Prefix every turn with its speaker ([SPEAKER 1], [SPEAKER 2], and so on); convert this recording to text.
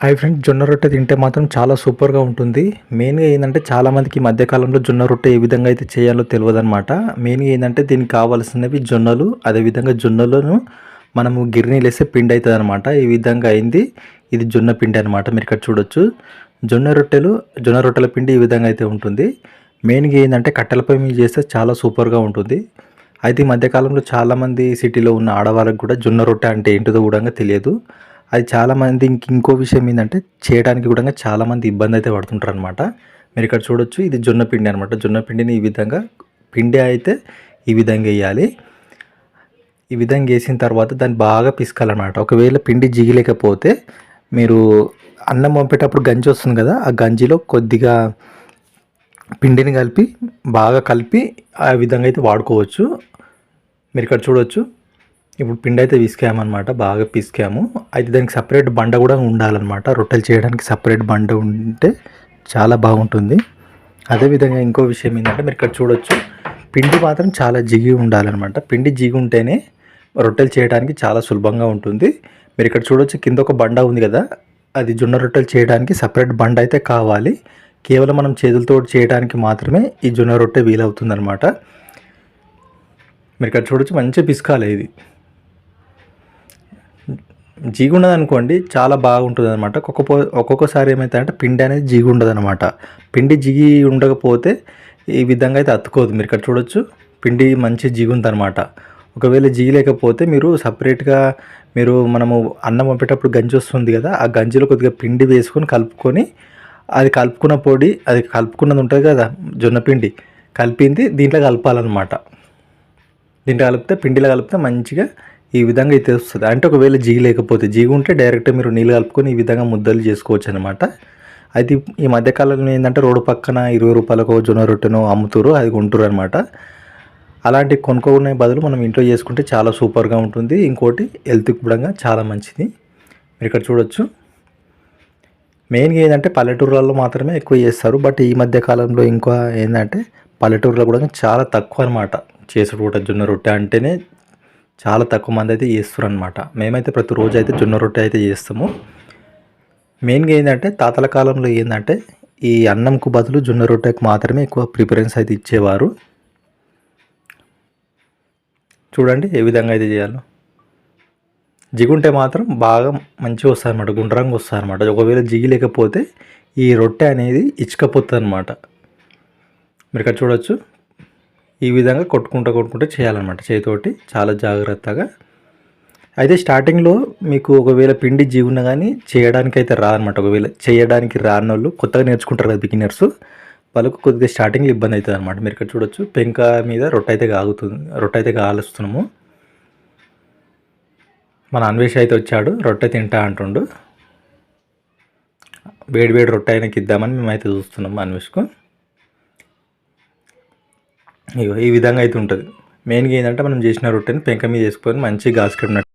[SPEAKER 1] Hi friends, జొన్న రొట్టె తింటే మాత్రం చాలా సూపర్గా ఉంటుంది. మెయిన్గా ఏంటంటే చాలామందికి ఈ మధ్యకాలంలో జొన్న రొట్టె ఏ విధంగా అయితే చేయాలో తెలియదన్నమాట. మెయిన్గా ఏంటంటే దీనికి కావాల్సినవి జొన్నలు, అదేవిధంగా జొన్నలను మనము గిర్నీలు వేస్తే పిండి అవుతుంది అనమాట. ఈ విధంగా అయింది. ఇది జొన్న పిండి అనమాట. మీరు ఇక్కడ చూడొచ్చు. జొన్న రొట్టెల పిండి ఈ విధంగా అయితే ఉంటుంది. మెయిన్గా ఏంటంటే కట్టెలపై మీద చేస్తే చాలా సూపర్గా ఉంటుంది. అయితే ఈ మధ్యకాలంలో చాలామంది సిటీలో ఉన్న ఆడవాళ్ళకి కూడా జొన్న రొట్టె అంటే ఏంటిదో కూడా తెలియదు. అది చాలామంది ఇంకో విషయం ఏంటంటే చేయడానికి కూడా చాలామంది ఇబ్బంది అయితే పడుతుంటారు అనమాట. మీరు ఇక్కడ చూడొచ్చు, ఇది జొన్న పిండి అనమాట. జొన్న పిండిని ఈ విధంగా పిండి అయితే ఈ విధంగా వేయాలి. ఈ విధంగా వేసిన తర్వాత దాన్ని బాగా పిసకాలన్నమాట. ఒకవేళ పిండి జిగిలేకపోతే మీరు అన్నం పంపేటప్పుడు గంజి వస్తుంది కదా, ఆ గంజిలో కొద్దిగా పిండిని బాగా కలిపి ఆ విధంగా అయితే వాడుకోవచ్చు. మీరు ఇక్కడ చూడొచ్చు. ఇప్పుడు పిండి అయితే పిసికామన్నమాట, బాగా పిసికాము. అయితే దానికి సపరేట్ బండ కూడా ఉండాలన్నమాట. రొట్టెలు చేయడానికి సపరేట్ బండ ఉంటే చాలా బాగుంటుంది. అదేవిధంగా ఇంకో విషయం ఏంటంటే మీరు ఇక్కడ చూడొచ్చు, పిండి మాత్రం చాలా జిగి ఉండాలన్నమాట. పిండి జిగి ఉంటేనే రొట్టెలు చేయడానికి చాలా సులభంగా ఉంటుంది. మీరు ఇక్కడ చూడొచ్చు, కింద ఒక బండ ఉంది కదా, అది జొన్న రొట్టెలు చేయడానికి సపరేట్ బండ అయితే కావాలి. కేవలం మనం చేతులతో చేయడానికి మాత్రమే ఈ జొన్న రొట్టె వీలవుతుందన్నమాట. మీరు ఇక్కడ చూడొచ్చు, మంచిగా పిసకాలి. ఇది జిగి ఉండదు అనుకోండి, చాలా బాగుంటుంది అనమాట. ఒక్కొక్కసారి ఏమైతే అంటే పిండి అనేది జిగి ఉండదు అనమాట. పిండి జిగి ఉండకపోతే ఈ విధంగా అయితే అతుకోదు. మీరు ఇక్కడ చూడొచ్చు, పిండి మంచి జిగి ఉందన్నమాట. ఒకవేళ జిగి లేకపోతే మీరు సపరేట్గా మనము అన్నం పంపేటప్పుడు గంజి వస్తుంది కదా, ఆ గంజిలో కొద్దిగా పిండి వేసుకొని కలుపుకొని, అది కలుపుకున్న పొడి, అది కలుపుకున్నది ఉంటుంది కదా జొన్న పిండి, కలిపింది దీంట్లో కలపాలన్నమాట. దీంట్లో కలిపితే, పిండిలో కలిపితే మంచిగా ఈ విధంగా అయితే వస్తుంది. అంటే ఒకవేళ జిగి లేకపోతే, జిగి ఉంటే డైరెక్ట్ మీరు నీళ్ళు కలుపుకొని ఈ విధంగా ముద్దలు చేసుకోవచ్చు అనమాట. అయితే ఈ మధ్యకాలంలో ఏంటంటే రోడ్డు పక్కన 20 రూపాయలకు జొన్న రొట్టెను అమ్ముతారు, అది కొంటారు అనమాట. అలాంటి కొనుక్కునే బదులు మనం ఇంట్లో చేసుకుంటే చాలా సూపర్గా ఉంటుంది. ఇంకోటి హెల్త్కి కూడా చాలా మంచిది. మీరు ఇక్కడ చూడొచ్చు. మెయిన్గా ఏంటంటే పల్లెటూరులలో మాత్రమే ఎక్కువ చేస్తారు. బట్ ఈ మధ్య కాలంలో ఇంకా ఏంటంటే పల్లెటూరులో కూడా చాలా తక్కువ అనమాట చేసుకుంటే. జొన్న రొట్టె అంటేనే చాలా తక్కువ మంది అయితే చేస్తారు అనమాట. మేమైతే ప్రతిరోజు అయితే జొన్న రొట్టె అయితే చేస్తాము. మెయిన్గా ఏంటంటే తాతల కాలంలో ఏంటంటే ఈ అన్నంకు బదులు జొన్న రొట్టెకి మాత్రమే ఎక్కువ ప్రిఫరెన్స్ అయితే ఇచ్చేవారు. చూడండి ఏ విధంగా అయితే చేయాలో. జిగుంటే మాత్రం బాగా మంచిగా వస్తుంది అనమాట, గుండ్రంగా వస్తుంది అనమాట. ఒకవేళ జిగి లేకపోతే ఈ రొట్టె అనేది ఇచ్చుకపోతుంది అనమాట. మీరు ఇక్కడ చూడొచ్చు, ఈ విధంగా కొట్టుకుంటూ చేయాలన్నమాట చేతితోటి, చాలా జాగ్రత్తగా. అయితే స్టార్టింగ్లో మీకు ఒకవేళ పిండి జిగున్న కానీ చేయడానికి అయితే రాదనమాట. ఒకవేళ చేయడానికి రాని వాళ్ళు, కొత్తగా నేర్చుకుంటారు కదా బిగినర్స్, వాళ్ళకు కొద్దిగా స్టార్టింగ్లో ఇబ్బంది అవుతుంది అనమాట. మీరు ఇక్కడ చూడొచ్చు, పెంక మీద రొట్టె అయితే కాలుస్తున్నాము. మన అన్వేష్ అయితే వచ్చాడు, రొట్టె తింటా అంటుండు. వేడి రొట్టె ఆయనకి ఇద్దామని మేమైతే చూస్తున్నాము అన్వేష్కు. ఈ విధంగా అయితే ఉంటుంది. మెయిన్గా ఏంటంటే మనం చేసిన రొట్టెని పెంక మీద వేసుకొని మంచిగా కాసుకున్నట్టు